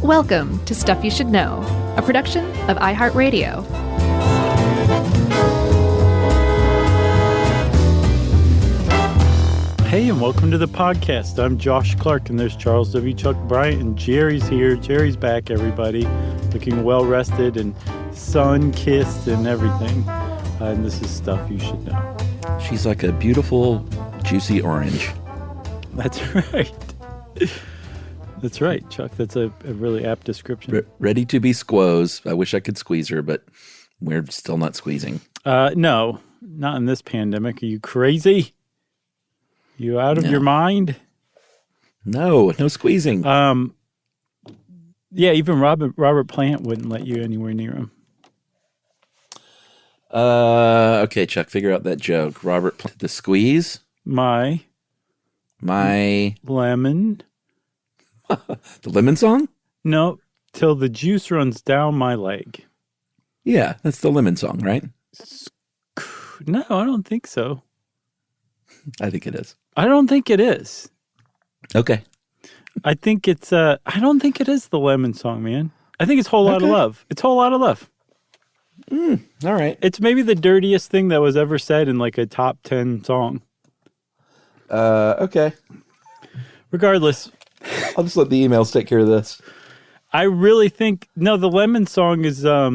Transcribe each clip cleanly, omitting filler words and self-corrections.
Welcome to Stuff You Should Know, a production of iHeartRadio. Hey, and welcome to the podcast. I'm Josh Clark, and there's Charles W. Chuck Bryant, and Jerry's here. Jerry's back, everybody, looking well-rested and sun-kissed and everything. And this is Stuff You Should Know. She's like a beautiful, juicy orange. That's right. That's right, Chuck. That's a really apt description. Ready to be squoze. I wish I could squeeze her, but we're still not squeezing. No, not in this pandemic. Are you crazy? You out of your mind? No squeezing. Yeah, even Robert Plant wouldn't let you anywhere near him. Okay, Chuck, figure out that joke. Robert Plant, the squeeze? My lemon. The lemon song? No, till the juice runs down my leg. Yeah, that's the lemon song, right? No, I don't think so. I think it is. I don't think it is. Okay. I think it's I don't think it is the lemon song, man. I think it's Whole Lot of Love. It's Whole Lot of Love. All right. It's maybe the dirtiest thing that was ever said in like a top 10 song. Okay. Regardless, I'll just let the emails take care of this. I really think the lemon song is I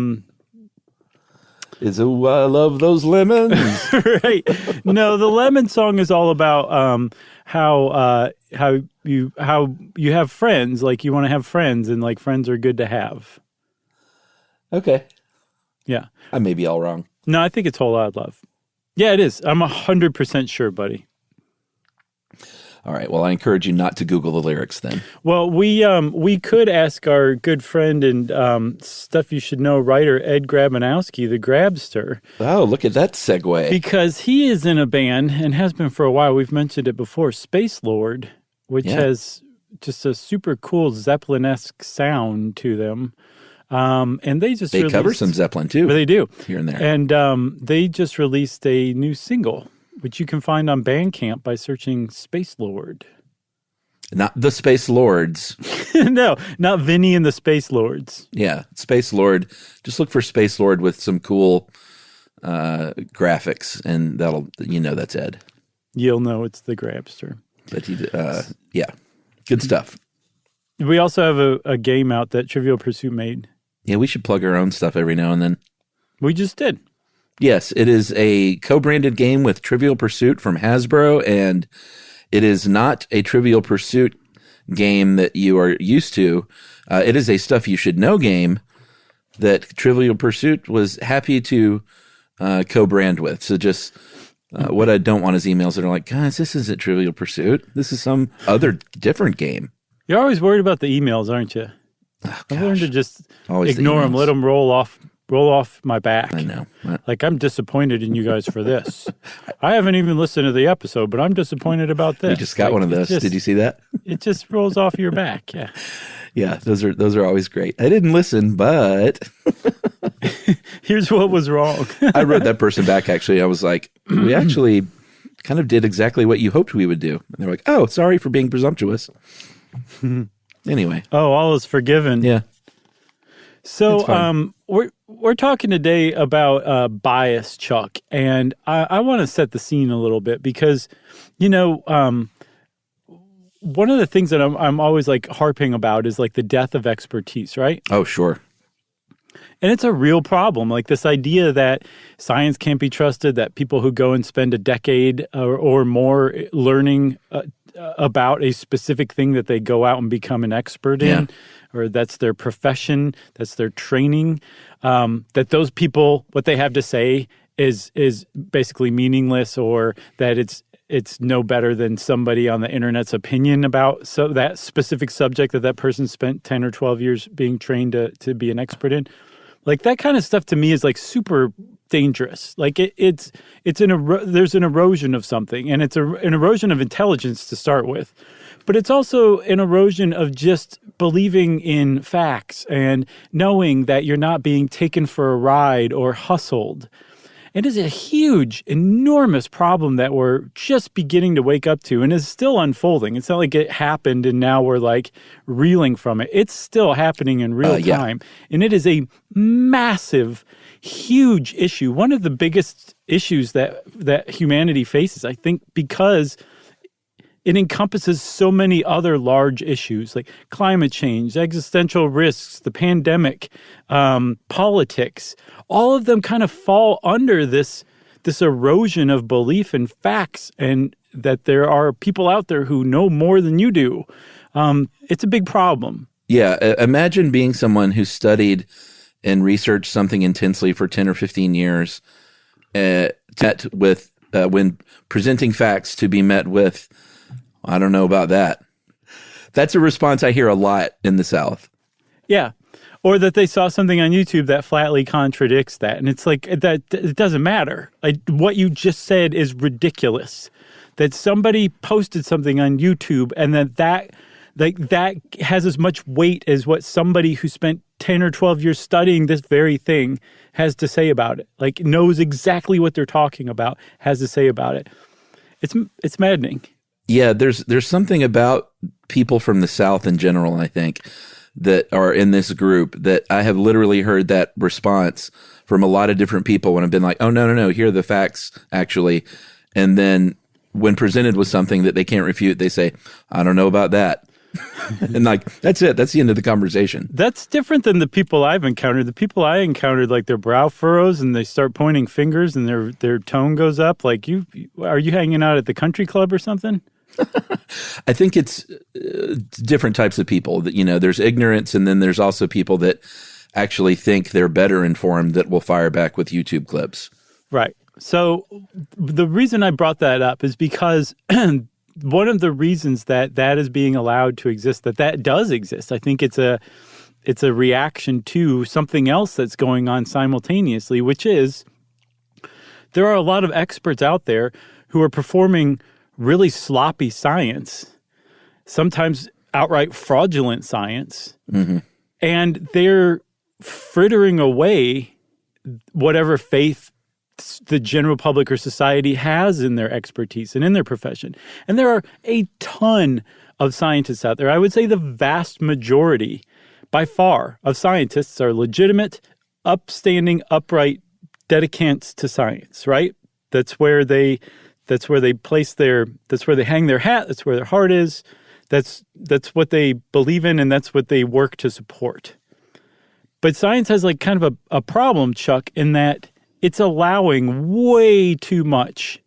love those lemons. right. No, the lemon song is all about how you have friends, like you want to have friends, and like friends are good to have. Okay. Yeah. I may be all wrong. No, I think it's Whole Lot of Love. Yeah, it is. I'm 100% sure, buddy. All right. Well, I encourage you not to Google the lyrics then. Well, we could ask our good friend and Stuff You Should Know writer Ed Grabanowski, the Grabster. Oh, look at that segue. Because he is in a band and has been for a while. We've mentioned it before, Space Lord, which has just a super cool Zeppelin-esque sound to them. And they cover some Zeppelin too. But they do. Here and there. And they just released a new single, which you can find on Bandcamp by searching Space Lord. Not the Space Lords. No, not Vinny and the Space Lords. Yeah, Space Lord. Just look for Space Lord with some cool graphics, and that's Ed. You'll know it's the Grabster. But yeah, good stuff. We also have a game out that Trivial Pursuit made. Yeah, we should plug our own stuff every now and then. We just did. Yes, it is a co-branded game with Trivial Pursuit from Hasbro, and it is not a Trivial Pursuit game that you are used to. It is a Stuff You Should Know game that Trivial Pursuit was happy to co-brand with. So just what I don't want is emails that are like, guys, this isn't Trivial Pursuit. This is some other different game. You're always worried about the emails, aren't you? Oh, I've learned to just always ignore them, let them roll off my back. I know. Like, I'm disappointed in you guys for this. I haven't even listened to the episode, but I'm disappointed about this. You just got one of those. Did you see that? It just rolls off your back. Yeah. Yeah, those are always great. I didn't listen, but here's what was wrong. I wrote that person back, actually. I was like, we actually kind of did exactly what you hoped we would do. And they're like, oh, sorry for being presumptuous. Anyway. Oh, all is forgiven. Yeah. So we're talking today about bias, Chuck, and I want to set the scene a little bit because, one of the things that I'm always like harping about is like the death of expertise, right? Oh, sure. And it's a real problem, like this idea that science can't be trusted, that people who go and spend a decade or more learning about a specific thing that they go out and become an expert in, or that's their profession, that's their training, that those people, what they have to say is basically meaningless, or that it's no better than somebody on the internet's opinion about that specific subject that person spent 10 or 12 years being trained to be an expert in. Like that kind of stuff to me is like super dangerous. Like there's an erosion of something, and it's an erosion of intelligence to start with. But it's also an erosion of just believing in facts and knowing that you're not being taken for a ride or hustled. It is a huge, enormous problem that we're just beginning to wake up to and is still unfolding. It's not like it happened and now we're like reeling from it. It's still happening in real time. And it is a massive, huge issue. One of the biggest issues that humanity faces, I think, because it encompasses so many other large issues like climate change, existential risks, the pandemic, politics. All of them kind of fall under this erosion of belief in facts, and that there are people out there who know more than you do. It's a big problem. Yeah. Imagine being someone who studied and researched something intensely for 10 or 15 years, when presenting facts to be met with, I don't know about that. That's a response I hear a lot in the South. Yeah. Or that they saw something on YouTube that flatly contradicts that. And it's like, that it doesn't matter. Like, what you just said is ridiculous. That somebody posted something on YouTube and that has as much weight as what somebody who spent 10 or 12 years studying this very thing has to say about it. Like, knows exactly what they're talking about, has to say about it. It's maddening. Yeah, there's something about people from the South in general, I think, that are in this group that I have literally heard that response from a lot of different people when I've been like, oh, no, here are the facts, actually. And then when presented with something that they can't refute, they say, I don't know about that. And like, that's it. That's the end of the conversation. That's different than the people I've encountered. The people I encountered, like, their brow furrows and they start pointing fingers and their tone goes up. Like, are you hanging out at the country club or something? I think it's different types of people. That, there's ignorance, and then there's also people that actually think they're better informed that will fire back with YouTube clips. Right. So the reason I brought that up is because one of the reasons that is being allowed to exist, that does exist, I think it's a reaction to something else that's going on simultaneously, which is there are a lot of experts out there who are performing really sloppy science, sometimes outright fraudulent science, and they're frittering away whatever faith the general public or society has in their expertise and in their profession. And there are a ton of scientists out there. I would say the vast majority, by far, of scientists are legitimate, upstanding, upright dedicants to science, right? That's where they place that's where they hang their hat, that's where their heart is, that's what they believe in, and that's what they work to support. But science has like kind of a problem, Chuck, in that it's allowing way too much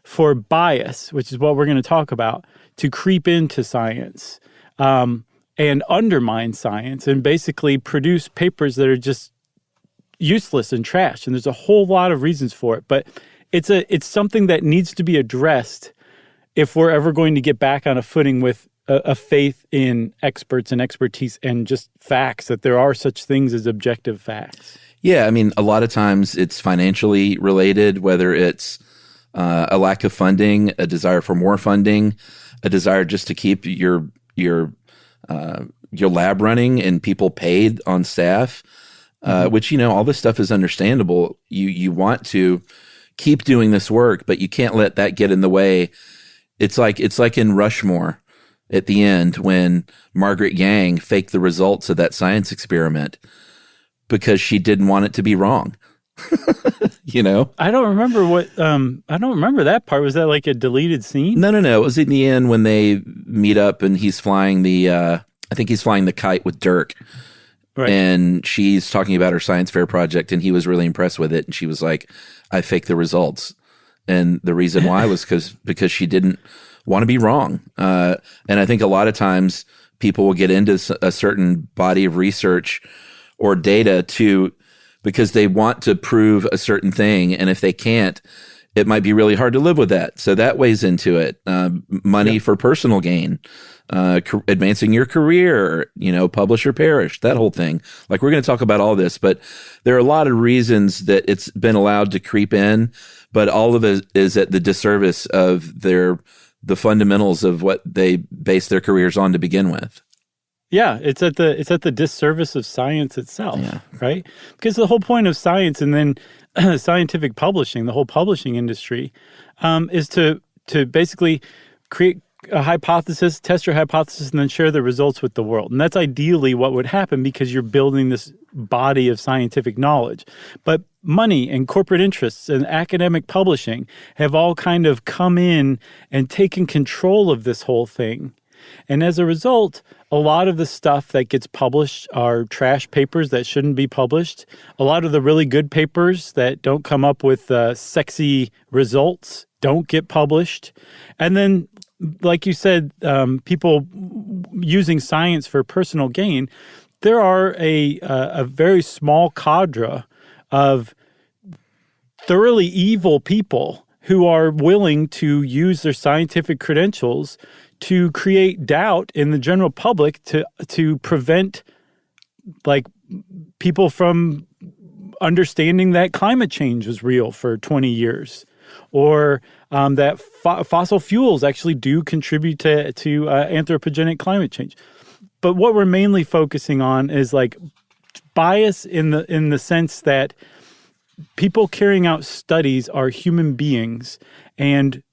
for bias, which is what we're going to talk about, to creep into science and undermine science and basically produce papers that are just useless and trash. And there's a whole lot of reasons for it, but it's something that needs to be addressed if we're ever going to get back on a footing with a faith in experts and expertise and just facts, that there are such things as objective facts. Yeah, I mean, a lot of times it's financially related, whether it's a lack of funding, a desire for more funding, a desire just to keep your lab running and people paid on staff, which, all this stuff is understandable. You want to keep doing this work, but you can't let that get in the way. It's like in Rushmore at the end when Margaret Yang faked the results of that science experiment because she didn't want it to be wrong. I don't remember I don't remember that part. Was that like a deleted scene? No. It was in the end when they meet up and he's flying I think he's flying the kite with Dirk. Right. And she's talking about her science fair project, and he was really impressed with it. And she was like, I faked the results. And the reason why was because she didn't want to be wrong. And I think a lot of times people will get into a certain body of research or data because they want to prove a certain thing. And if they can't, it might be really hard to live with that. So that weighs into it. Money for personal gain, advancing your career, publish or perish, that whole thing. Like, we're going to talk about all this, but there are a lot of reasons that it's been allowed to creep in, but all of it is at the disservice of the fundamentals of what they base their careers on to begin with. Yeah, it's at the disservice of science itself, right? Because the whole point of science and then scientific publishing, the whole publishing industry, is to basically create a hypothesis, test your hypothesis, and then share the results with the world. And that's ideally what would happen because you're building this body of scientific knowledge. But money and corporate interests and academic publishing have all kind of come in and taken control of this whole thing. And as a result, a lot of the stuff that gets published are trash papers that shouldn't be published. A lot of the really good papers that don't come up with sexy results don't get published. And then, like you said, people using science for personal gain, there are a very small cadre of thoroughly evil people who are willing to use their scientific credentials to create doubt in the general public to prevent like people from understanding that climate change was real for 20 years or that fossil fuels actually do contribute to anthropogenic climate change. But what we're mainly focusing on is like bias in the sense that people carrying out studies are human beings, and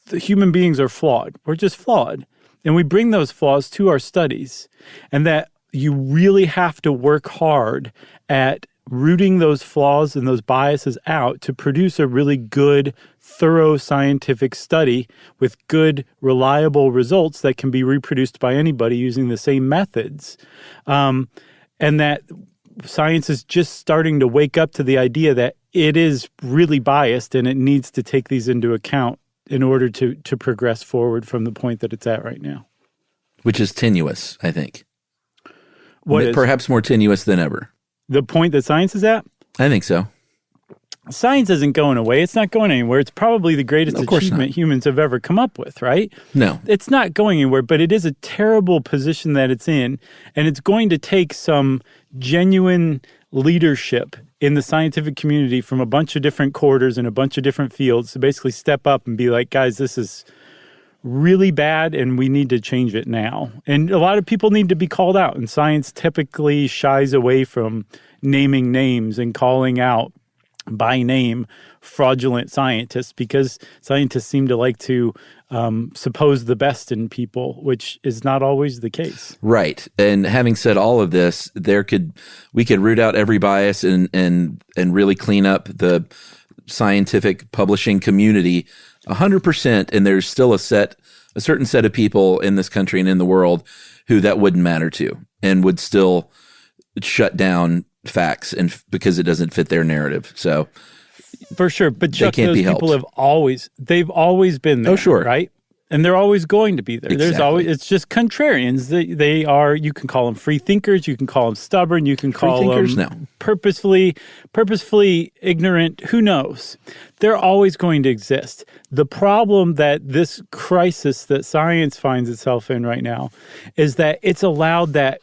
the human beings are flawed. We're just flawed. And we bring those flaws to our studies, and that you really have to work hard at rooting those flaws and those biases out to produce a really good, thorough scientific study with good, reliable results that can be reproduced by anybody using the same methods. And that science is just starting to wake up to the idea that it is really biased and it needs to take these into account in order to progress forward from the point that it's at right now. Which is tenuous, I think. What is? Perhaps more tenuous than ever. The point that science is at? I think so. Science isn't going away. It's not going anywhere. It's probably the greatest achievement humans have ever come up with, right? No. It's not going anywhere, but it is a terrible position that it's in, and it's going to take some genuine leadership in the scientific community from a bunch of different quarters and a bunch of different fields to basically step up and be like, guys, this is really bad and we need to change it now. And a lot of people need to be called out, and science typically shies away from naming names and calling out by name fraudulent scientists because scientists seem to like to suppose the best in people, which is not always the case. Right. And having said all of this, we could root out every bias and really clean up the scientific publishing community 100%, and there's still a certain set of people in this country and in the world who that wouldn't matter to and would still shut down facts and because it doesn't fit their narrative. So for sure, but Chuck, those people helped. they've always been there. Oh, sure, right? And they're always going to be there. Exactly. There's always, it's just contrarians. They are, you can call them free thinkers, you can call them stubborn, you can call them purposefully ignorant, who knows? They're always going to exist. The problem that this crisis that science finds itself in right now is that it's allowed that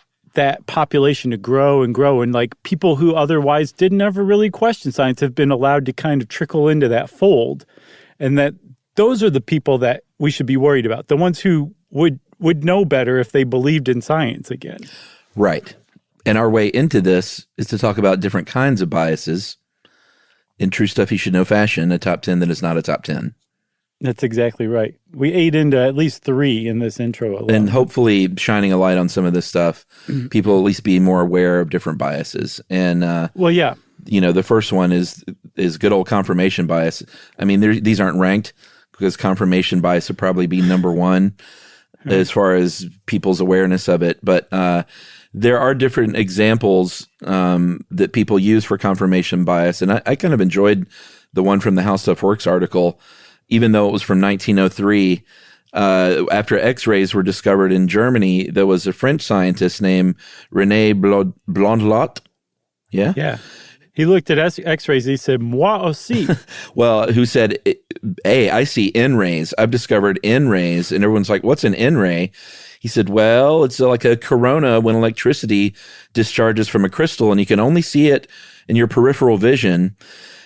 population to grow and grow, and like people who otherwise didn't ever really question science have been allowed to kind of trickle into that fold, and that those are the people that we should be worried about, the ones who would know better if they believed in science again. Right. And our way into this is to talk about different kinds of biases in True Stuff You Should Know fashion, a top 10 that is not a top 10. That's exactly right. We ate into at least 3 in this intro alone. And hopefully shining a light on some of this stuff, people will at least be more aware of different biases. And well, yeah. You know, the first one is good old confirmation bias. I mean, these aren't ranked because confirmation bias would probably be number 1 as far as people's awareness of it. But there are different examples that people use for confirmation bias. And I kind of enjoyed the one from the How Stuff Works article, even though it was from 1903. After X-rays were discovered in Germany, there was a French scientist named René Blondlot. Yeah? Yeah. He looked at X-rays. He said, "Moi aussi." Well, who said, "Hey, I see N-rays. I've discovered N-rays." And everyone's like, "What's an N-ray?" He said, "Well, it's like a corona when electricity discharges from a crystal, and you can only see it in your peripheral vision."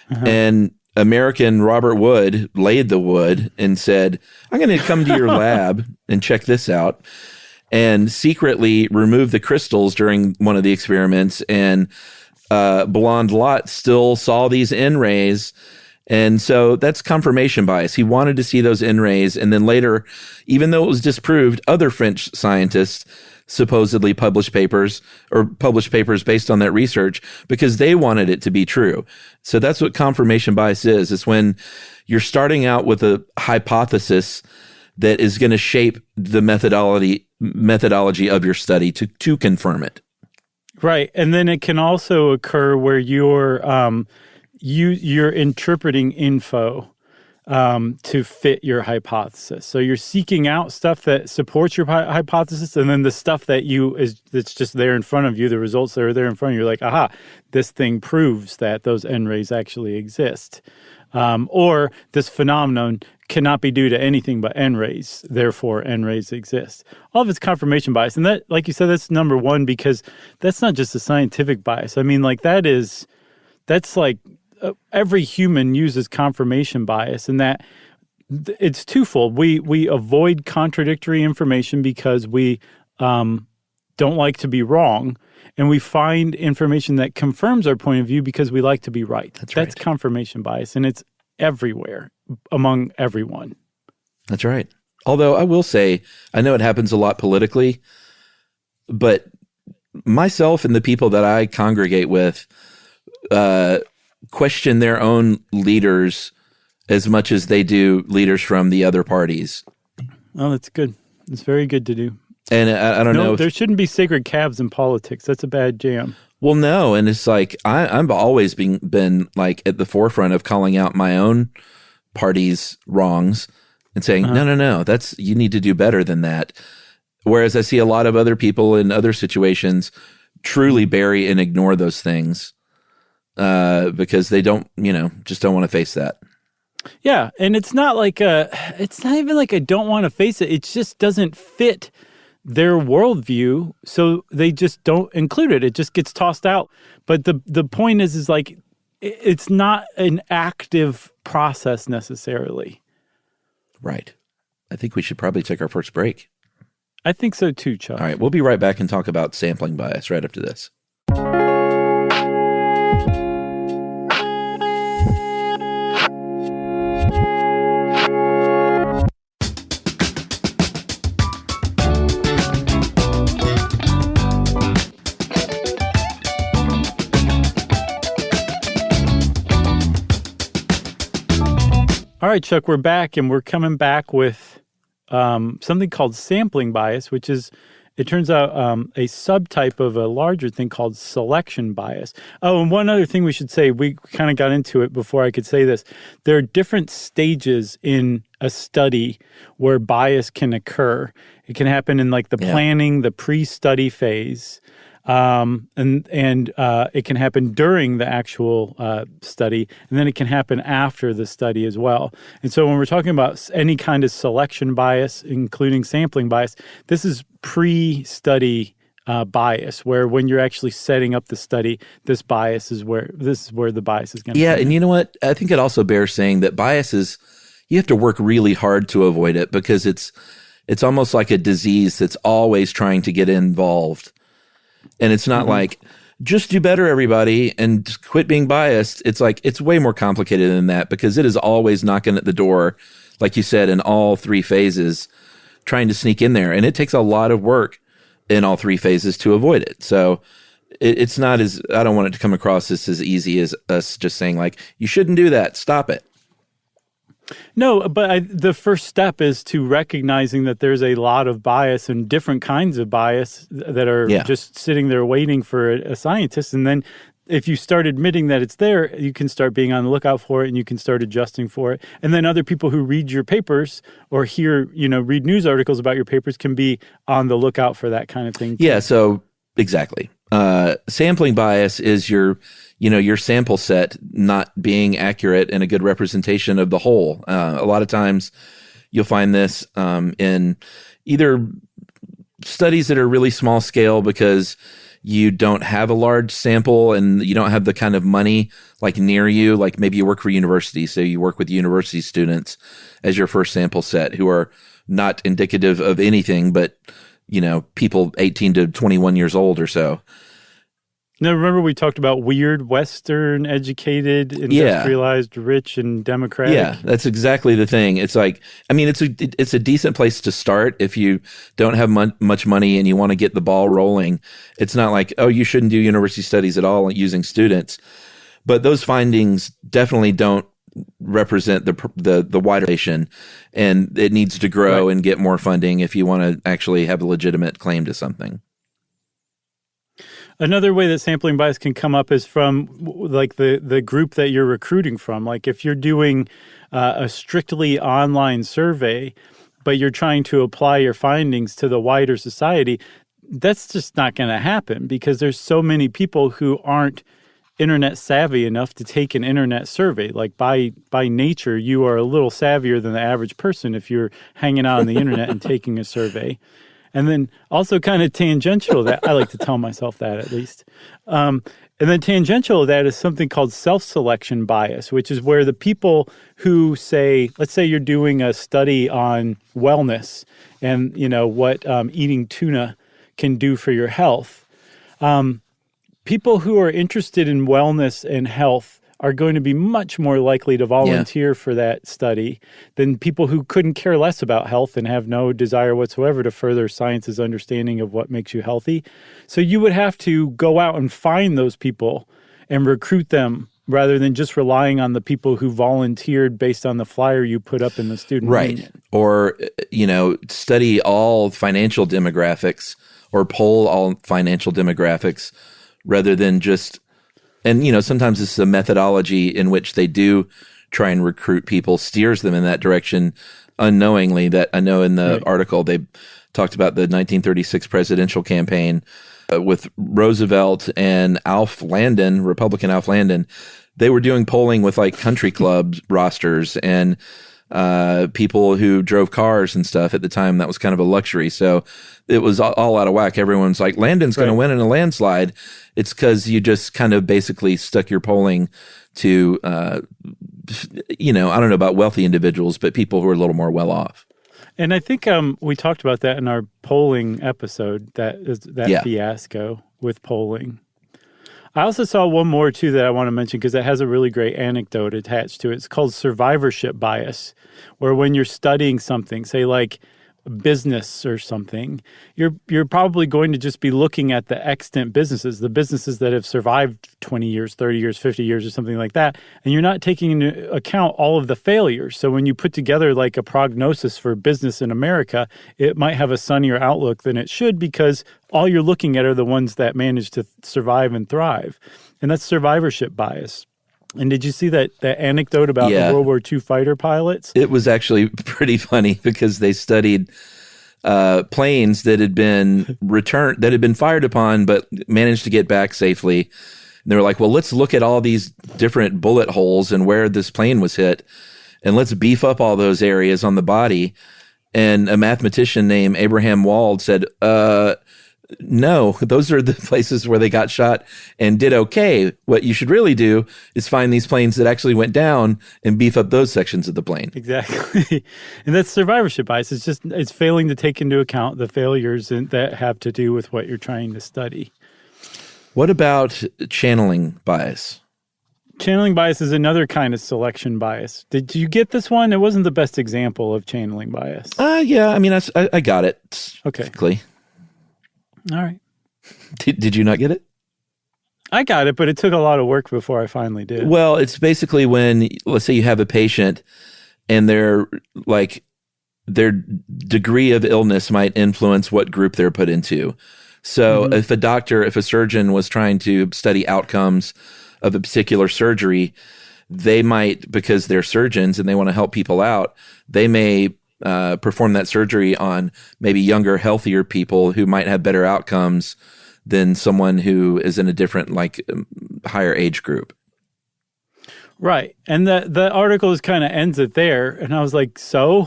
Uh-huh. And American Robert Wood laid the wood and said, "I'm going to come to your lab and check this out." and secretly removed the crystals during one of the experiments. And Blonde Lot still saw these N rays. And so that's confirmation bias. He wanted to see those N rays. And then later, even though it was disproved, other French scientists supposedly published papers based on that research because they wanted it to be true. So that's what confirmation bias is. It's when you're starting out with a hypothesis that is going to shape the methodology of your study to confirm it. Right. And then it can also occur where you're interpreting info to fit your hypothesis. So you're seeking out stuff that supports your hypothesis, and then the stuff that's just there in front of you, the results that are there in front of you, you're like, aha, this thing proves that those N rays actually exist. Or this phenomenon cannot be due to anything but N rays, therefore N rays exist. All of it's confirmation bias. And that, like you said, that's number one, because that's not just a scientific bias. I mean, like that's like every human uses confirmation bias, and that it's twofold. We avoid contradictory information because we don't like to be wrong, and we find information that confirms our point of view because we like to be right. That's confirmation bias, and it's everywhere among everyone. That's right. Although I will say, I know it happens a lot politically, but myself and the people that I congregate with question their own leaders as much as they do leaders from the other parties. Oh, that's good. It's very good to do. And I don't know. There shouldn't be sacred calves in politics. That's a bad jam. Well, no. And it's like, I've always been like at the forefront of calling out my own party's wrongs and saying, no, you need to do better than that. Whereas I see a lot of other people in other situations truly bury and ignore those things. Because they just don't want to face that. Yeah, and it's not even like I don't want to face it. It just doesn't fit their worldview, so they just don't include it. It just gets tossed out. But the point is like it's not an active process necessarily. Right. I think we should probably take our first break. I think so too, Chuck. All right, we'll be right back and talk about sampling bias right after this. All right, Chuck, we're back, and we're coming back with something called sampling bias, which is, it turns out, a subtype of a larger thing called selection bias. Oh, and one other thing we should say, we kind of got into it before I could say this. There are different stages in a study where bias can occur. It can happen in like the planning, the pre-study phase. And it can happen during the actual study, and then it can happen after the study as well. And so when we're talking about any kind of selection bias, including sampling bias, this is pre-study bias, where when you're actually setting up the study, this is where the bias is going to come in. And you know what? I think it also bears saying that bias is, you have to work really hard to avoid it, because it's almost like a disease that's always trying to get involved. And it's not like, just do better, everybody, and just quit being biased. It's like, it's way more complicated than that, because it is always knocking at the door, like you said, in all three phases, trying to sneak in there. And it takes a lot of work in all three phases to avoid it. So it's not as, I don't want it to come across as easy as us just saying like, you shouldn't do that, stop it. No, but the first step is to recognizing that there's a lot of bias and different kinds of bias that are just sitting there waiting for a scientist. And then if you start admitting that it's there, you can start being on the lookout for it, and you can start adjusting for it. And then other people who read your papers or read news articles about your papers can be on the lookout for that kind of thing too. Yeah, so exactly. Sampling bias is your sample set not being accurate and a good representation of the whole. A lot of times you'll find this in either studies that are really small scale because you don't have a large sample and you don't have the kind of money like near you, like maybe you work for university, so you work with university students as your first sample set who are not indicative of anything, but people 18 to 21 years old or so. Now, remember we talked about weird, Western, educated, industrialized, rich, and democratic? Yeah, that's exactly the thing. It's like, I mean, it's a decent place to start if you don't have much money and you want to get the ball rolling. It's not like, oh, you shouldn't do university studies at all using students. But those findings definitely don't represent the wider nation, and it needs to grow and get more funding if you want to actually have a legitimate claim to something. Another way that sampling bias can come up is from like the group that you're recruiting from. Like if you're doing a strictly online survey, but you're trying to apply your findings to the wider society, that's just not going to happen because there's so many people who aren't internet savvy enough to take an internet survey. Like by nature, you are a little savvier than the average person if you're hanging out on the internet and taking a survey. And then also kind of tangential that I like to tell myself that at least. And then tangential to that is something called self-selection bias, which is where the people who say, let's say you're doing a study on wellness and, what eating tuna can do for your health. People who are interested in wellness and health are going to be much more likely to volunteer for that study than people who couldn't care less about health and have no desire whatsoever to further science's understanding of what makes you healthy. So you would have to go out and find those people and recruit them rather than just relying on the people who volunteered based on the flyer you put up in the student union. Or, study all financial demographics or poll all financial demographics rather than just... And, sometimes this is a methodology in which they do try and recruit people, steers them in that direction unknowingly. That I know in the article, they talked about the 1936 presidential campaign with Roosevelt and Alf Landon, Republican Alf Landon. They were doing polling with like country club rosters and people who drove cars and stuff at the time. That was kind of a luxury. So it was all out of whack. Everyone's like, Landon's going to win in a landslide. It's because you just kind of basically stuck your polling to, I don't know about wealthy individuals, but people who are a little more well off. And I think we talked about that in our polling episode, that fiasco with polling. I also saw one more, too, that I want to mention because it has a really great anecdote attached to it. It's called survivorship bias, where when you're studying something, say like business or something, you're probably going to just be looking at the extant businesses, the businesses that have survived 20 years, 30 years, 50 years or something like that, and you're not taking into account all of the failures. So when you put together like a prognosis for business in America, it might have a sunnier outlook than it should because all you're looking at are the ones that manage to survive and thrive. And that's survivorship bias. And did you see that anecdote about the World War II fighter pilots? It was actually pretty funny because they studied planes that had been fired upon but managed to get back safely. And they were like, well, let's look at all these different bullet holes and where this plane was hit, and let's beef up all those areas on the body. And a mathematician named Abraham Wald said, no, those are the places where they got shot and did okay. What you should really do is find these planes that actually went down and beef up those sections of the plane. Exactly. And that's survivorship bias. It's failing to take into account the failures that have to do with what you're trying to study. What about channeling bias? Channeling bias is another kind of selection bias. Did you get this one? It wasn't the best example of channeling bias. Yeah, I mean, I got it. Okay. Quickly. All right. Did you not get it? I got it, but it took a lot of work before I finally did. Well, it's basically when, let's say you have a patient and their degree of illness might influence what group they're put into. So if a surgeon was trying to study outcomes of a particular surgery, they might, because they're surgeons and they want to help people out, they may perform that surgery on maybe younger, healthier people who might have better outcomes than someone who is in a different, higher age group. Right. And the article kind of ends it there. And I was like, so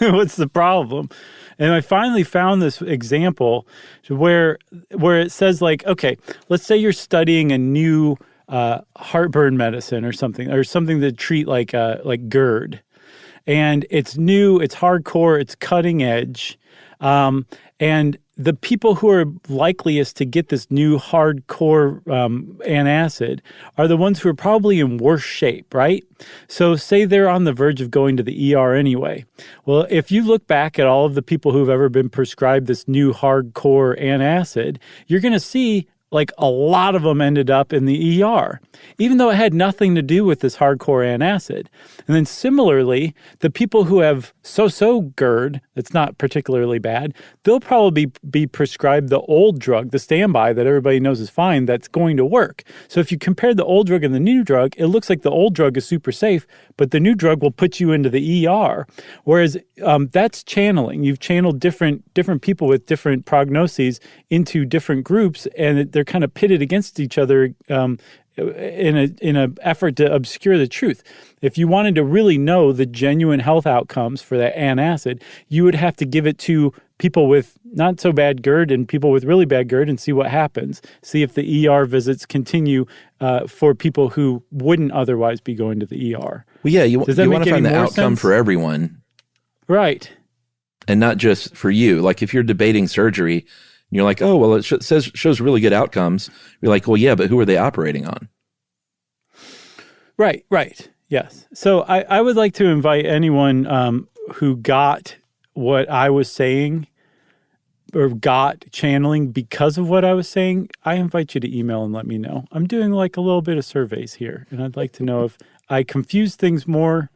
what's the problem? And I finally found this example where it says okay, let's say you're studying a new heartburn medicine or something to treat like GERD. And it's new, it's hardcore, it's cutting edge. And the people who are likeliest to get this new hardcore antacid are the ones who are probably in worse shape, right? So say they're on the verge of going to the ER anyway. Well, if you look back at all of the people who've ever been prescribed this new hardcore antacid, you're going to see like a lot of them ended up in the ER, even though it had nothing to do with this hardcore antacid. And then similarly, the people who have so-so GERD, that's not particularly bad, they'll probably be prescribed the old drug, the standby that everybody knows is fine, that's going to work. So if you compare the old drug and the new drug, it looks like the old drug is super safe, but the new drug will put you into the ER. Whereas that's channeling. You've channeled different people with different prognoses into different groups, and they're kind of pitted against each other in an effort to obscure the truth. If you wanted to really know the genuine health outcomes for that antacid, you would have to give it to people with not so bad GERD and people with really bad GERD and see what happens. See if the ER visits continue for people who wouldn't otherwise be going to the ER. Well, yeah, you want to find the outcome for everyone. Right. And not just for you. Like if you're debating surgery, and you're like, oh, well, it shows really good outcomes. You're like, well, yeah, but who are they operating on? Right. Yes. So I would like to invite anyone who got what I was saying or got channeling because of what I was saying, I invite you to email and let me know. I'm doing like a little bit of surveys here, and I'd like to know if I confuse things more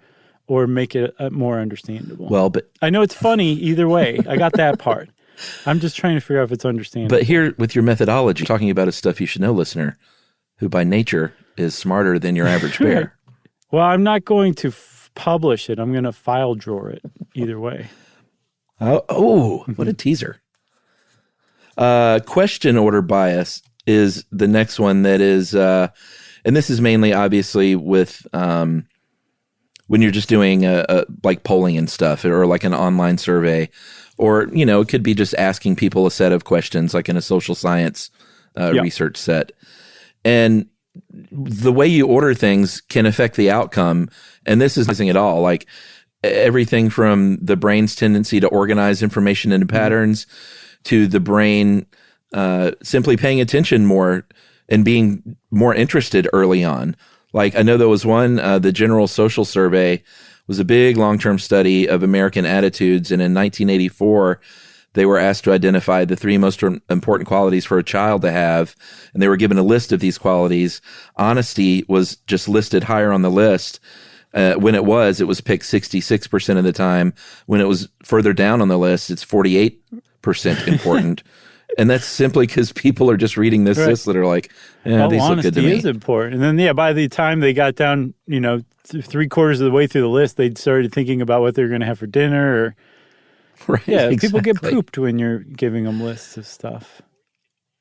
or make it more understandable. Well, but I know it's funny either way. I got that part. I'm just trying to figure out if it's understandable. But here, with your methodology, talking about a stuff you should know listener, who by nature is smarter than your average bear. Well, I'm not going to publish it. I'm going to file drawer it either way. Oh, what a teaser. Question order bias is the next one that is, and this is mainly obviously with when you're just doing like polling and stuff or like an online survey, or, you know, it could be just asking people a set of questions like in a social science research set. And the way you order things can affect the outcome. And this is nothing at all. Like everything from the brain's tendency to organize information into patterns to the brain simply paying attention more and being more interested early on. Like I know there was one, the General Social Survey was a big long-term study of American attitudes. And in 1984, they were asked to identify the 3 most important qualities for a child to have. And they were given a list of these qualities. Honesty was just listed higher on the list. When it was picked 66% of the time. When it was further down on the list, it's 48% important. And that's simply because people are just reading this list that are like, yeah, these look good to me. Honesty is important. And then, by the time they got down, 3/4 of the way through the list, they started thinking about what they were going to have for dinner. Or, right. Yeah, exactly. People get pooped when you're giving them lists of stuff.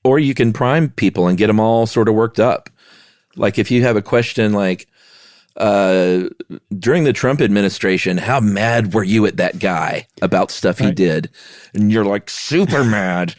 Or you can prime people and get them all sort of worked up. Like if you have a question like, during the Trump administration, how mad were you at that guy about stuff he did? And you're like, super mad.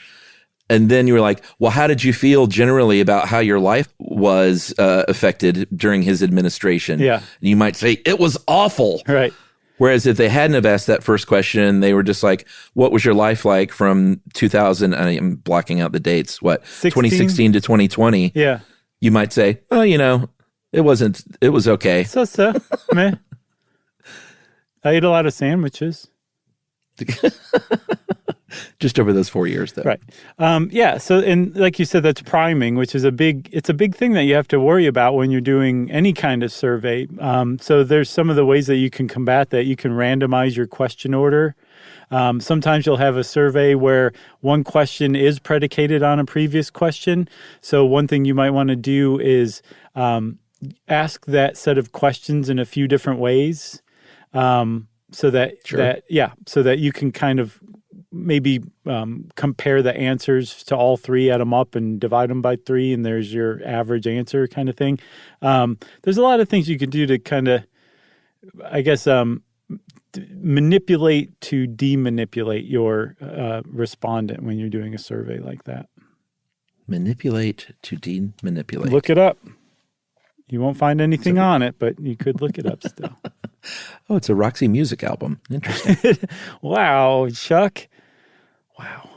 And then you were like, well, how did you feel generally about how your life was affected during his administration? Yeah. And you might say, it was awful. Right. Whereas if they hadn't have asked that first question, they were just like, what was your life like from 2000? I'm blocking out the dates. 2016 to 2020. Yeah. You might say, oh, it was okay. So, meh. I ate a lot of sandwiches. Just over those 4 years, though. Right. So, and like you said, that's priming, which is a big thing that you have to worry about when you're doing any kind of survey. So there's some of the ways that you can combat that. You can randomize your question order. Sometimes you'll have a survey where one question is predicated on a previous question. So one thing you might want to do is ask that set of questions in a few different ways, so that you can kind of maybe compare the answers to all three, add them up and divide them by 3, and there's your average answer kind of thing. There's a lot of things you can do to kind of, I guess, manipulate to demanipulate your respondent when you're doing a survey like that. Manipulate to demanipulate. Look it up. You won't find anything on it, but you could look it up still. Oh, it's a Roxy Music album. Interesting. Wow, Chuck. Wow.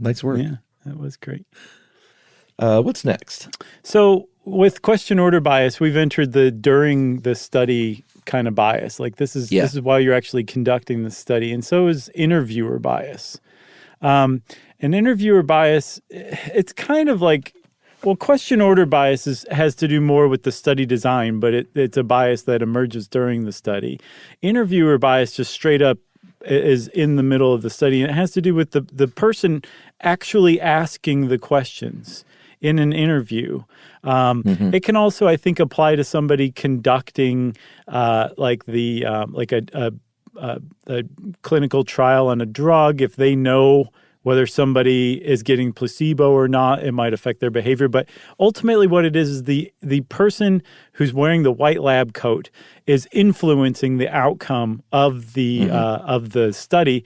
Nice work. Yeah, that was great. What's next? So with question order bias, we've entered the during the study kind of bias. Like this is while you're actually conducting the study. And so is interviewer bias. And interviewer bias, it's kind of like, well, question order bias has to do more with the study design, but it's a bias that emerges during the study. Interviewer bias just straight up is in the middle of the study, and it has to do with the person actually asking the questions in an interview. It can also, I think, apply to somebody conducting like a clinical trial on a drug. If they know whether somebody is getting placebo or not, it might affect their behavior. But ultimately what it is the person who's wearing the white lab coat is influencing the outcome of the study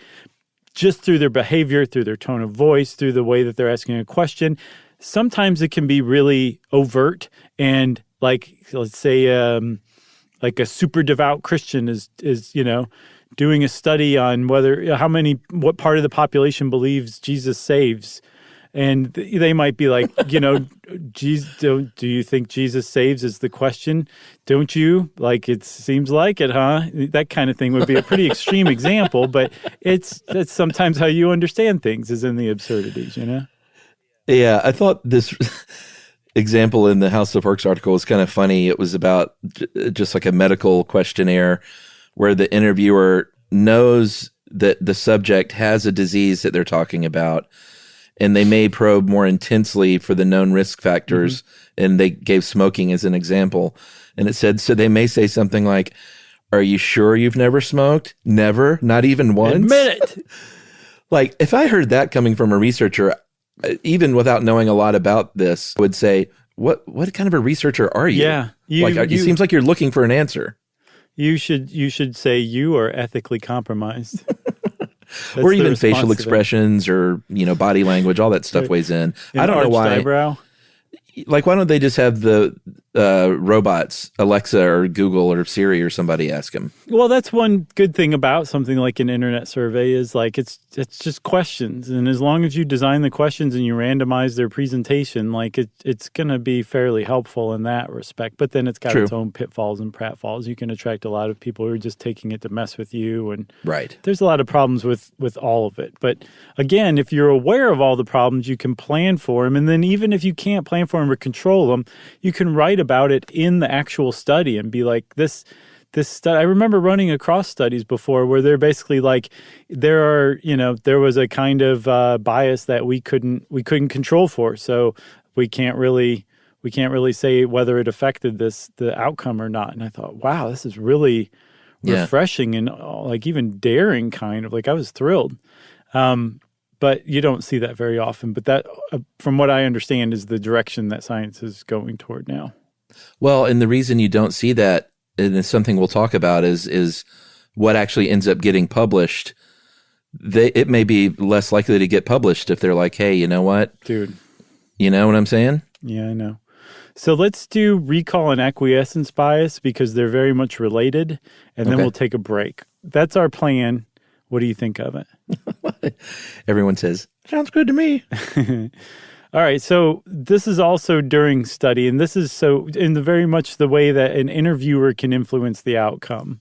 just through their behavior, through their tone of voice, through the way that they're asking a question. Sometimes it can be really overt and like, let's say, like a super devout Christian is doing a study on what part of the population believes Jesus saves. And they might be like, Jesus, do you think Jesus saves is the question? Don't you? Like, it seems like it, huh? That kind of thing would be a pretty extreme example, but that's sometimes how you understand things is in the absurdities, Yeah, I thought this example in the House of Works article was kind of funny. It was about just like a medical questionnaire where the interviewer knows that the subject has a disease that they're talking about, and they may probe more intensely for the known risk factors, and they gave smoking as an example. And it said, so they may say something like, are you sure you've never smoked? Never? Not even once? Admit it! Like, if I heard that coming from a researcher, even without knowing a lot about this, I would say, what kind of a researcher are you? Yeah. It seems like you're looking for an answer. You should say you are ethically compromised. Or even facial expressions or, body language, all that stuff weighs in. I don't know why. Eyebrow. Like, why don't they just have the robots, Alexa or Google or Siri or somebody ask them? Well, that's one good thing about something like an internet survey is like it's just questions. And as long as you design the questions and you randomize their presentation, like it's going to be fairly helpful in that respect. But then it's got its own pitfalls and pratfalls. You can attract a lot of people who are just taking it to mess with you. And there's a lot of problems with all of it. But again, if you're aware of all the problems, you can plan for them. And then even if you can't plan for them or control them, you can write about it in the actual study and be like, this study. I remember running across studies before where they're basically like, there was a kind of bias that we couldn't control for, so we can't really say whether it affected the outcome or not. And I thought, wow, this is really refreshing and like even daring kind of, like I was thrilled. But you don't see that very often. But that, from what I understand, is the direction that science is going toward now. Well, and the reason you don't see that, and it's something we'll talk about, is what actually ends up getting published. It may be less likely to get published if they're like, hey, you know what? Dude. You know what I'm saying? Yeah, I know. So let's do recall and acquiescence bias because they're very much related, and then we'll take a break. That's our plan. What do you think of it? Everyone says, sounds good to me. All right. So this is also during study, and this is so in the very much the way that an interviewer can influence the outcome.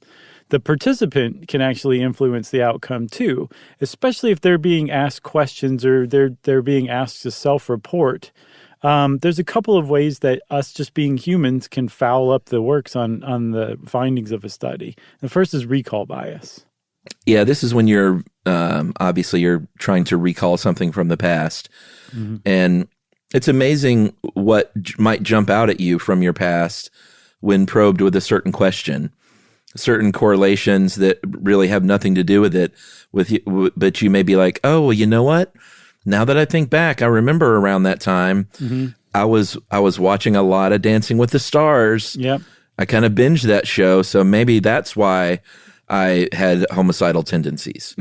The participant can actually influence the outcome too, especially if they're being asked questions or they're being asked to self-report. There's a couple of ways that us just being humans can foul up the works on the findings of a study. The first is recall bias. Yeah, this is when you're obviously you're trying to recall something from the past. Mm-hmm. And it's amazing what might jump out at you from your past when probed with a certain question, certain correlations that really have nothing to do with it. But you may be like, oh, well, you know what? Now that I think back, I remember around that time, I was watching a lot of Dancing with the Stars. Yep. I kind of binged that show, so maybe that's why I had homicidal tendencies.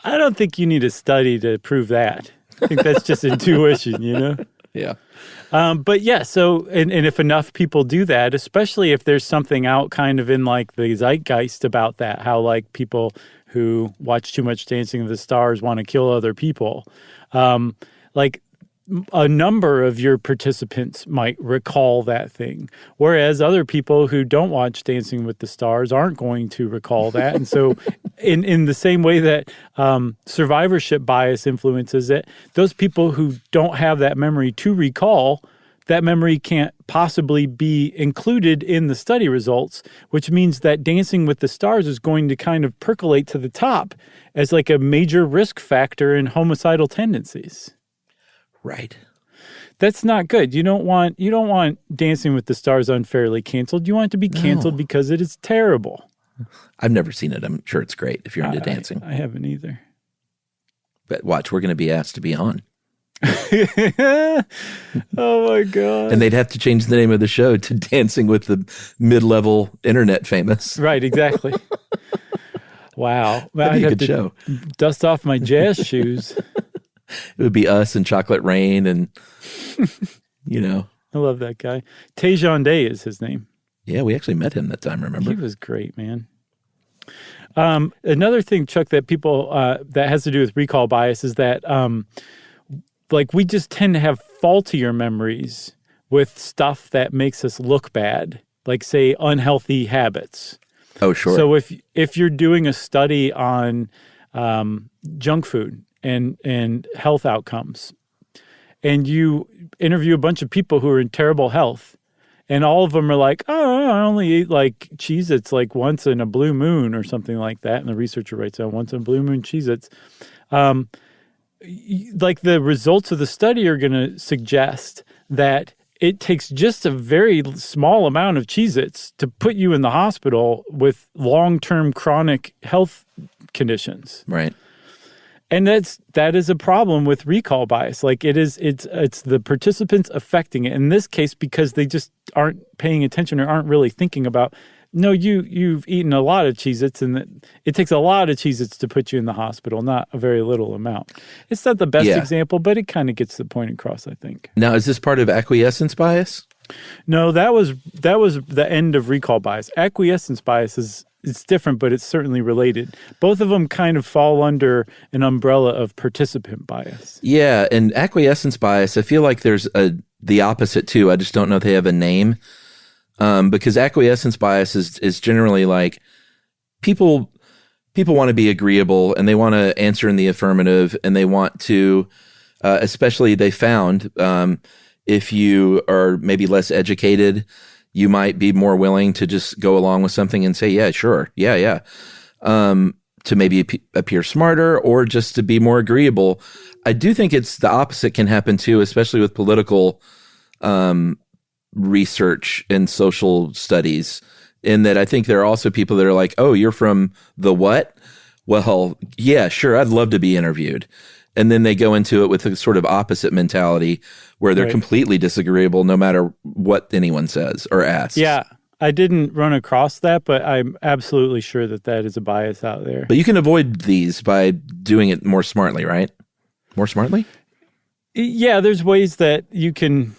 I don't think you need a study to prove that. I think that's just intuition, Yeah. But yeah, so, and if enough people do that, especially if there's something out kind of in like the zeitgeist about that, how like people who watch too much Dancing with the Stars want to kill other people. Like a number of your participants might recall that thing, whereas other people who don't watch Dancing with the Stars aren't going to recall that. And so in the same way that survivorship bias influences it, those people who don't have that memory to recall, that memory can't possibly be included in the study results, which means that Dancing with the Stars is going to kind of percolate to the top as like a major risk factor in homicidal tendencies. Right. That's not good. You don't want Dancing with the Stars unfairly canceled. You want it to be canceled because it is terrible. I've never seen it. I'm sure it's great if you're into dancing. I haven't either. But watch, we're going to be asked to be on. Oh my God. And they'd have to change the name of the show to Dancing with the Mid-Level Internet Famous. Right, exactly. Wow. That'd be a good show. Dust off my jazz shoes. It would be us and Chocolate Rain and, you know. I love that guy. Tejon Day is his name. Yeah, we actually met him that time, remember? He was great, man. Another thing, Chuck, that people, that has to do with recall bias is that, like, we just tend to have faultier memories with stuff that makes us look bad, like, say, unhealthy habits. Oh, sure. So if you're doing a study on junk food and health outcomes, and you interview a bunch of people who are in terrible health, and all of them are like, oh, I only eat like Cheez-Its like once in a blue moon or something like that. And the researcher writes down once in a blue moon Cheez-Its. Like the results of the study are going to suggest that it takes just a very small amount of Cheez-Its to put you in the hospital with long-term chronic health conditions. Right. And that is a problem with recall bias. Like it's the participants affecting it. In this case, because they just aren't paying attention or aren't really thinking about, no, you've eaten a lot of Cheez-Its, and it takes a lot of Cheez-Its to put you in the hospital, not a very little amount. It's not the best example, but it kind of gets the point across, I think. Now, is this part of acquiescence bias? No, that was the end of recall bias. Acquiescence bias it's different, but it's certainly related. Both of them kind of fall under an umbrella of participant bias. Yeah, and acquiescence bias, I feel like there's the opposite too. I just don't know if they have a name. Because acquiescence bias is generally like people want to be agreeable and they want to answer in the affirmative, and they want to, especially they found, if you are maybe less educated, you might be more willing to just go along with something and say, yeah, sure. Yeah. To maybe appear smarter or just to be more agreeable. I do think it's the opposite can happen too, especially with political, research and social studies, in that I think there are also people that are like, oh, you're from the what? Well, yeah, sure. I'd love to be interviewed. And then they go into it with a sort of opposite mentality where they're completely disagreeable no matter what anyone says or asks. Yeah, I didn't run across that, but I'm absolutely sure that is a bias out there. But you can avoid these by doing it more smartly, right? More smartly? Yeah, there's ways that you can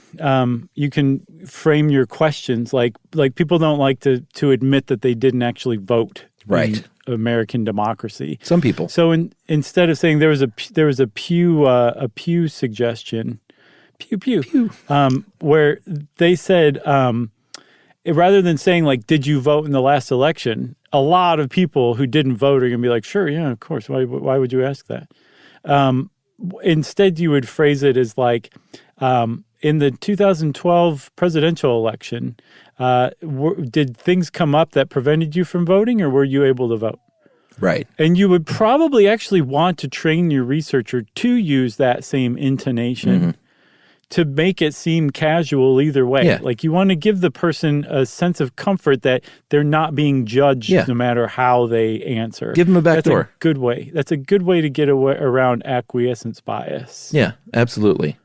frame your questions. Like people don't like to admit that they didn't actually vote. Right. In American democracy. Some people. So instead of saying there was a Pew suggestion, Pew, where they said rather than saying like, did you vote in the last election? A lot of people who didn't vote are going to be like, sure, yeah, of course. Why would you ask that? Instead, you would phrase it as like, in the 2012 presidential election, did things come up that prevented you from voting, or were you able to vote? Right. And you would probably actually want to train your researcher to use that same intonation to make it seem casual either way. Yeah. Like you want to give the person a sense of comfort that they're not being judged no matter how they answer. Give them a back door. That's a good way. That's a good way to get around acquiescence bias. Yeah, absolutely.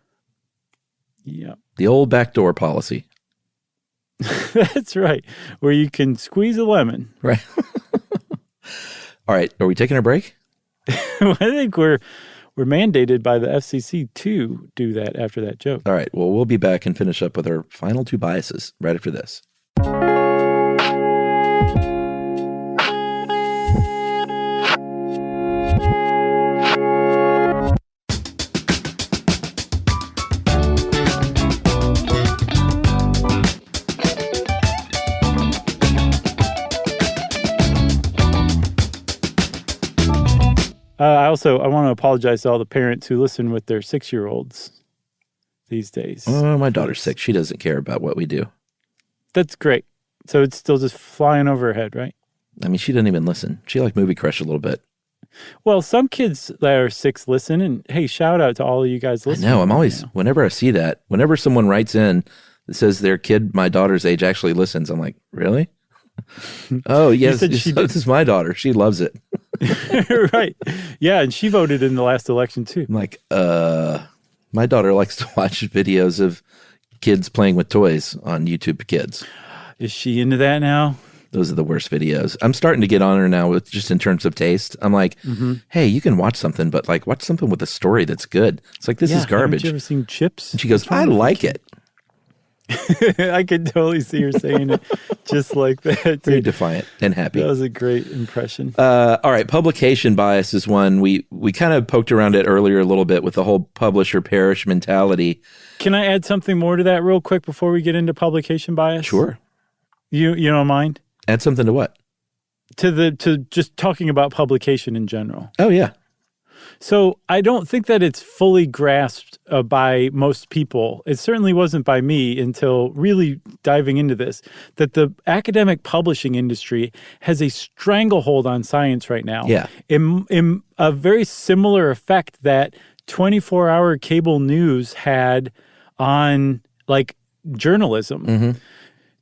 Yeah. The old backdoor policy. That's right. Where you can squeeze a lemon. Right. All right. Are we taking a break? I think we're mandated by the FCC to do that after that joke. All right. Well, we'll be back and finish up with our final two biases right after this. I want to apologize to all the parents who listen with their 6-year-olds these days. Oh, my daughter's 6. She doesn't care about what we do. That's great. So it's still just flying over her head, right? I mean, she doesn't even listen. She Movie Crush a little bit. Well, some kids that are 6 listen, and hey, shout out to all of you guys listening. I know. I'm always, whenever I see that, whenever someone writes in that says their kid, my daughter's age, actually listens, I'm like, really? Oh, yes. This is my daughter. She loves it. Right. Yeah, and she voted in the last election, too. I'm like, my daughter likes to watch videos of kids playing with toys on YouTube Kids. Is she into that now? Those are the worst videos. I'm starting to get on her now with just in terms of taste. I'm like, hey, you can watch something, but like watch something with a story that's good. It's like, this is garbage. Haven't you ever seen Chips? And she goes, I like it. I could totally see her saying it just like that. Very defiant and happy. That was a great impression. All right. Publication bias is one. We kind of poked around it earlier a little bit with the whole publisher perish mentality. Can I add something more to that real quick before we get into publication bias? Sure. You don't mind? Add something to what? To just talking about publication in general. Oh, yeah. So I don't think that it's fully grasped by most people. It certainly wasn't by me until really diving into this, that the academic publishing industry has a stranglehold on science right now. Yeah. In a very similar effect that 24-hour cable news had on like journalism.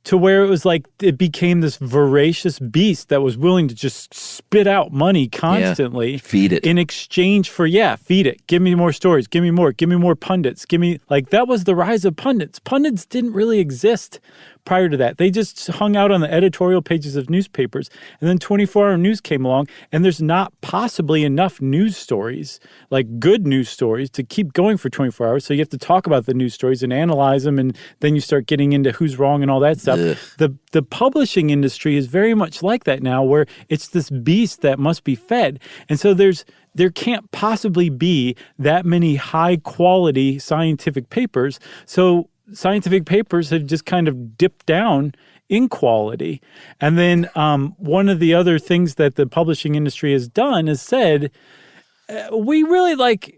To where it was like it became this voracious beast that was willing to just spit out money constantly. Feed it. In exchange for, feed it. Give me more stories. Give me more pundits. That was the rise of pundits. Pundits didn't really exist prior to that. They just hung out on the editorial pages of newspapers. And then 24-hour news came along, and there's not possibly enough news stories, like good news stories, to keep going for 24 hours. So you have to talk about the news stories and analyze them, and then you start getting into who's wrong and all that stuff. The publishing industry is very much like that now, where it's this beast that must be fed. And so there can't possibly be that many high-quality scientific papers. So scientific papers have just kind of dipped down in quality. And then one of the other things that the publishing industry has done is said, we really like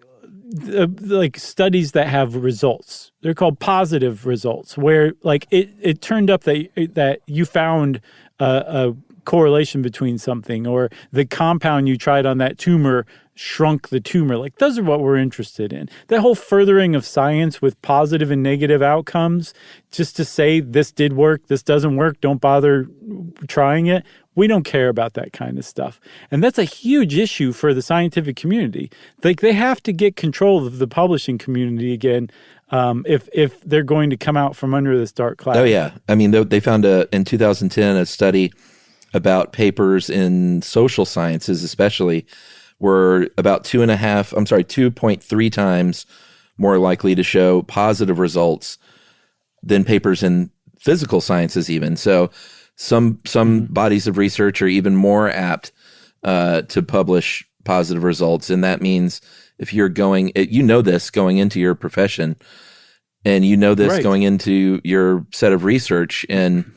studies that have results. They're called positive results, where like it turned up that you found a correlation between something, or the compound you tried on that tumor shrunk the tumor. Like, those are what we're interested in. That whole furthering of science with positive and negative outcomes, just to say this did work, this doesn't work, don't bother trying it. We don't care about that kind of stuff. And that's a huge issue for the scientific community. Like, they have to get control of the publishing community again if they're going to come out from under this dark cloud. Oh, yeah. I mean, they found in 2010 a study about papers in social sciences, especially, were about 2.3 times more likely to show positive results than papers in physical sciences even. So some bodies of research are even more apt to publish positive results. And that means if you're going into your profession, and this going into your set of research, and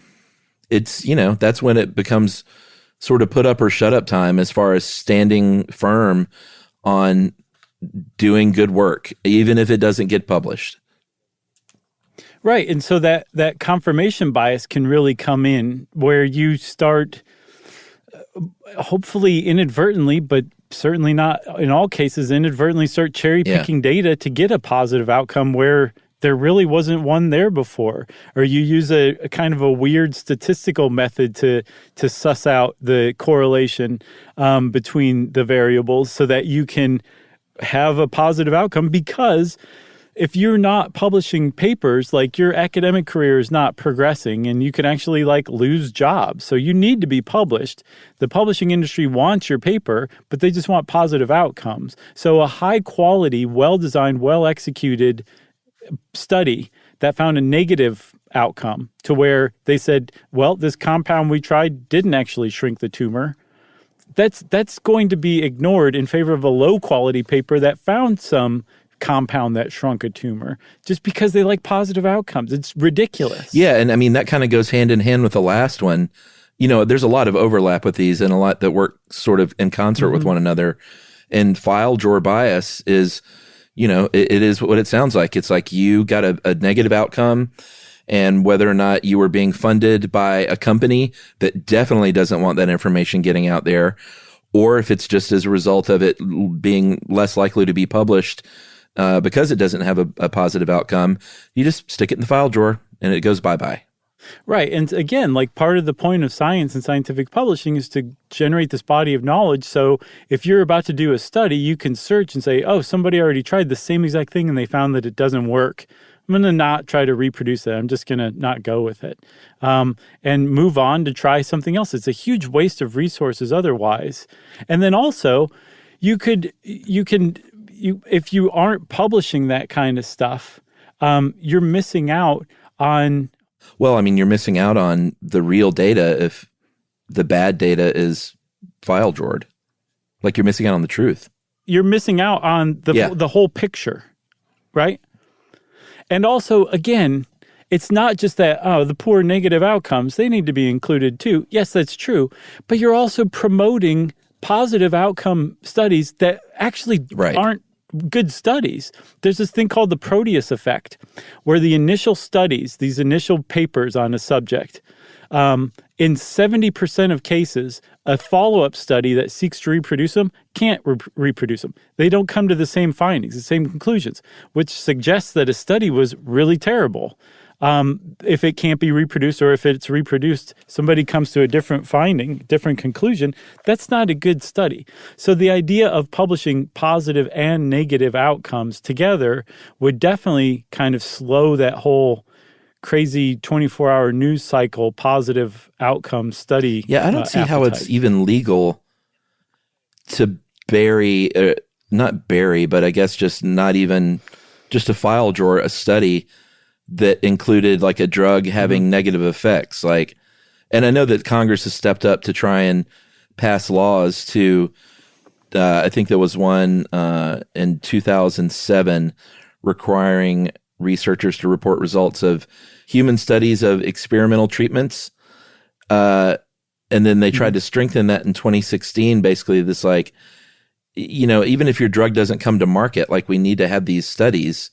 it's, that's when it becomes sort of put up or shut up time as far as standing firm on doing good work, even if it doesn't get published. Right. And so that confirmation bias can really come in, where you start, hopefully inadvertently, but certainly not in all cases, inadvertently start cherry picking data to get a positive outcome where there really wasn't one there before. Or you use a kind of a weird statistical method to suss out the correlation between the variables so that you can have a positive outcome. Because if you're not publishing papers, like, your academic career is not progressing, and you can actually lose jobs. So you need to be published. The publishing industry wants your paper, but they just want positive outcomes. So a high quality, well-designed, well-executed study that found a negative outcome, to where they said, well, this compound we tried didn't actually shrink the tumor, that's going to be ignored in favor of a low quality paper that found some compound that shrunk a tumor, just because they like positive outcomes. It's ridiculous. Yeah, and I mean, that kind of goes hand in hand with the last one. There's a lot of overlap with these, and a lot that work sort of in concert with one another. And file drawer bias is, it is what it sounds like. It's like you got a negative outcome, and whether or not you were being funded by a company that definitely doesn't want that information getting out there, or if it's just as a result of it being less likely to be published because it doesn't have a positive outcome, you just stick it in the file drawer and it goes bye-bye. Right. And again, like part of the point of science and scientific publishing is to generate this body of knowledge. So if you're about to do a study, you can search and say, oh, somebody already tried the same exact thing and they found that it doesn't work. I'm going to not try to reproduce it. I'm just going to not go with it and move on to try something else. It's a huge waste of resources otherwise. And then also if you aren't publishing that kind of stuff, you're missing out on. Well, I mean, you're missing out on the real data if the bad data is file drawered. Like you're missing out on the truth. You're missing out on the whole picture, right? And also, again, it's not just that, the poor negative outcomes, they need to be included too. Yes, that's true. But you're also promoting positive outcome studies that actually aren't good studies. There's this thing called the Proteus effect, where the initial studies, these initial papers on a subject, in 70% of cases, a follow-up study that seeks to reproduce them can't reproduce them. They don't come to the same findings, the same conclusions, which suggests that a study was really terrible. If it can't be reproduced, or if it's reproduced, somebody comes to a different finding, different conclusion, that's not a good study. So the idea of publishing positive and negative outcomes together would definitely kind of slow that whole crazy 24-hour news cycle positive outcome study. Yeah, I don't see how it's even legal to not bury, but I guess just a file drawer, a study that included like a drug having negative effects. Like, and I know that Congress has stepped up to try and pass laws to, I think there was one in 2007 requiring researchers to report results of human studies of experimental treatments. And then they tried to strengthen that in 2016, basically this like, even if your drug doesn't come to market, like we need to have these studies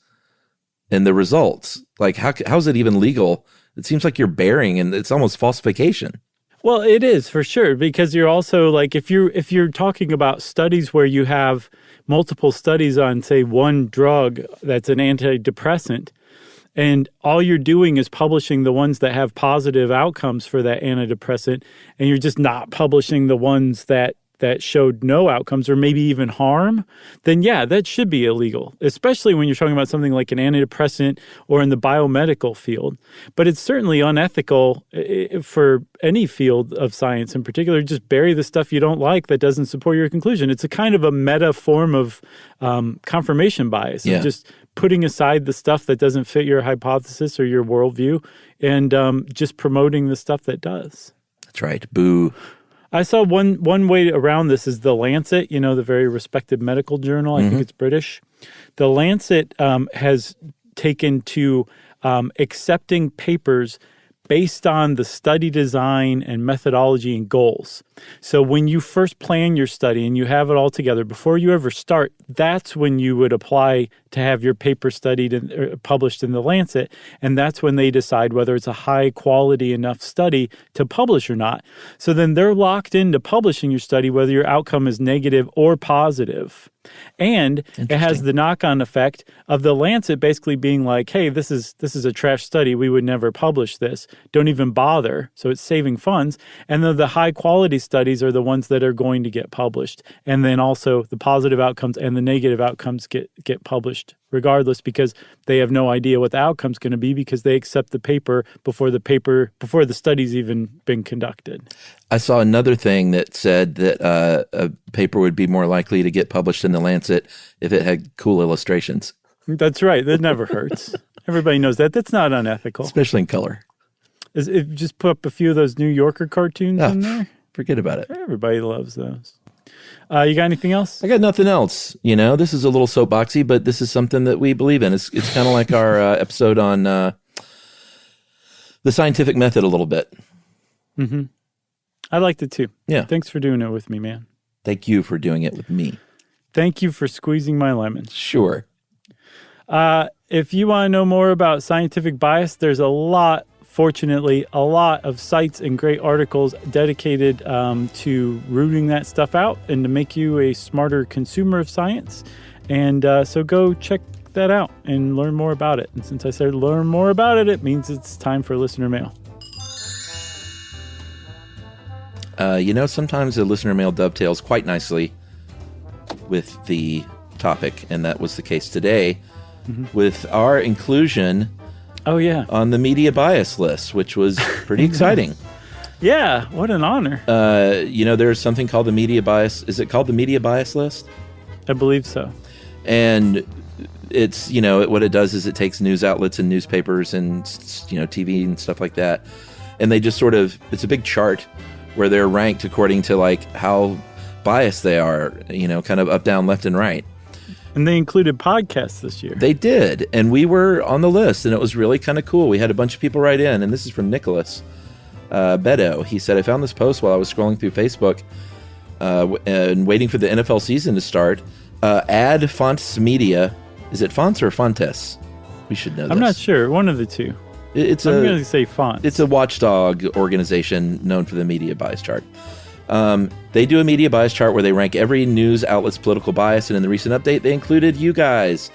and the results. Like, how is it even legal? It seems like you're burying, and it's almost falsification. Well, it is for sure, because you're also like, if you're talking about studies where you have multiple studies on, say, one drug that's an antidepressant, and all you're doing is publishing the ones that have positive outcomes for that antidepressant, and you're just not publishing the ones that showed no outcomes or maybe even harm, then yeah, that should be illegal, especially when you're talking about something like an antidepressant or in the biomedical field. But it's certainly unethical for any field of science in particular. Just bury the stuff you don't like that doesn't support your conclusion. It's a kind of a meta form of confirmation bias. Yeah. Just putting aside the stuff that doesn't fit your hypothesis or your worldview and just promoting the stuff that does. That's right. Boo. I saw one way around this is The Lancet, the very respected medical journal. I think it's British. The Lancet has taken to accepting papers based on the study design and methodology and goals. So when you first plan your study and you have it all together, before you ever start, that's when you would apply to have your paper studied and published in The Lancet. And that's when they decide whether it's a high quality enough study to publish or not. So then they're locked into publishing your study, whether your outcome is negative or positive. And it has the knock-on effect of The Lancet basically being like, hey, this is a trash study. We would never publish this. Don't even bother. So it's saving funds. And then the high-quality studies are the ones that are going to get published. And then also the positive outcomes and the negative outcomes get published regardless, because they have no idea what the outcome's going to be, because they accept the paper before the study's even been conducted. I saw another thing that said that a paper would be more likely to get published in The Lancet if it had cool illustrations. That's right. That never hurts. Everybody knows that. That's not unethical. Especially in color. Just put up a few of those New Yorker cartoons in there. Forget about it. Everybody loves those. You got anything else? I got nothing else. This is a little soapboxy, but this is something that we believe in. It's kind of like our episode on the scientific method a little bit. Mm-hmm. I liked it too. Yeah. Thanks for doing it with me, man. Thank you for doing it with me. Thank you for squeezing my lemon. Sure. If you want to know more about scientific bias, there's fortunately, a lot of sites and great articles dedicated to rooting that stuff out and to make you a smarter consumer of science. And so go check that out and learn more about it. And since I said learn more about it, it means it's time for listener mail. Sometimes the listener mail dovetails quite nicely with the topic, and that was the case today with our inclusion on the media bias list, which was pretty exciting. Yeah, what an honor. There's something called the media bias. Is it called the media bias list? I believe so. And it's, what it does is it takes news outlets and newspapers and, TV and stuff like that. And they just it's a big chart where they're ranked according to like how biased they are, kind of up, down, left, and right. And they included podcasts this year. They did. And we were on the list, and it was really kind of cool. We had a bunch of people write in, and this is from Nicholas Bedo. He said, I found this post while I was scrolling through Facebook and waiting for the NFL season to start. Ad Fonts Media. Is it Fonts or Fontes? We should know this. I'm not sure. One of the two. I'm going to say Fonts. It's a watchdog organization known for the media bias chart. They do a media bias chart where they rank every news outlet's political bias, and in the recent update, they included you guys.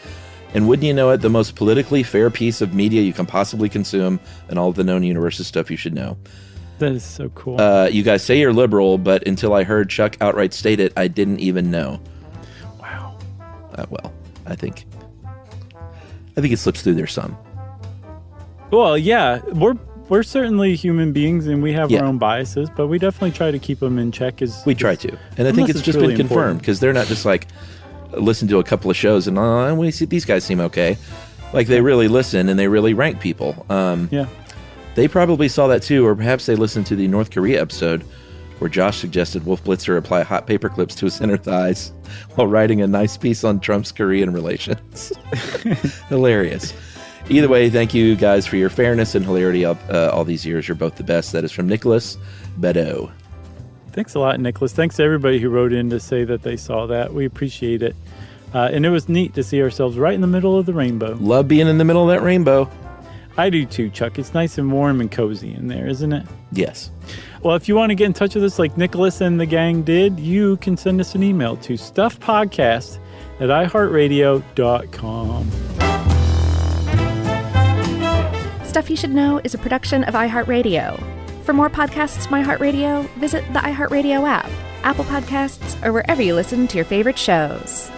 And wouldn't you know it, the most politically fair piece of media you can possibly consume, and all of the known universes stuff you should know. That is so cool. You guys say you're liberal, but until I heard Chuck outright state it, I didn't even know. Wow. I think it slips through there some. Well, yeah, we're certainly human beings, and we have our own biases, but we definitely try to keep them in check. We try to, and I think it's just really been confirmed because they're not just like listen to a couple of shows and we see these guys seem okay. Like they really listen and they really rank people. They probably saw that too, or perhaps they listened to the North Korea episode where Josh suggested Wolf Blitzer apply hot paper clips to his inner thighs while writing a nice piece on Trump's Korean relations. Hilarious. Either way, thank you guys for your fairness and hilarity all these years. You're both the best. That is from Nicholas Bedo. Thanks a lot, Nicholas. Thanks to everybody who wrote in to say that they saw that. We appreciate it. And it was neat to see ourselves right in the middle of the rainbow. Love being in the middle of that rainbow. I do too, Chuck. It's nice and warm and cozy in there, isn't it? Yes. Well, if you want to get in touch with us like Nicholas and the gang did, you can send us an email to stuffpodcast@iheartradio.com. Stuff You Should Know is a production of iHeartRadio. For more podcasts from iHeartRadio, visit the iHeartRadio app, Apple Podcasts, or wherever you listen to your favorite shows.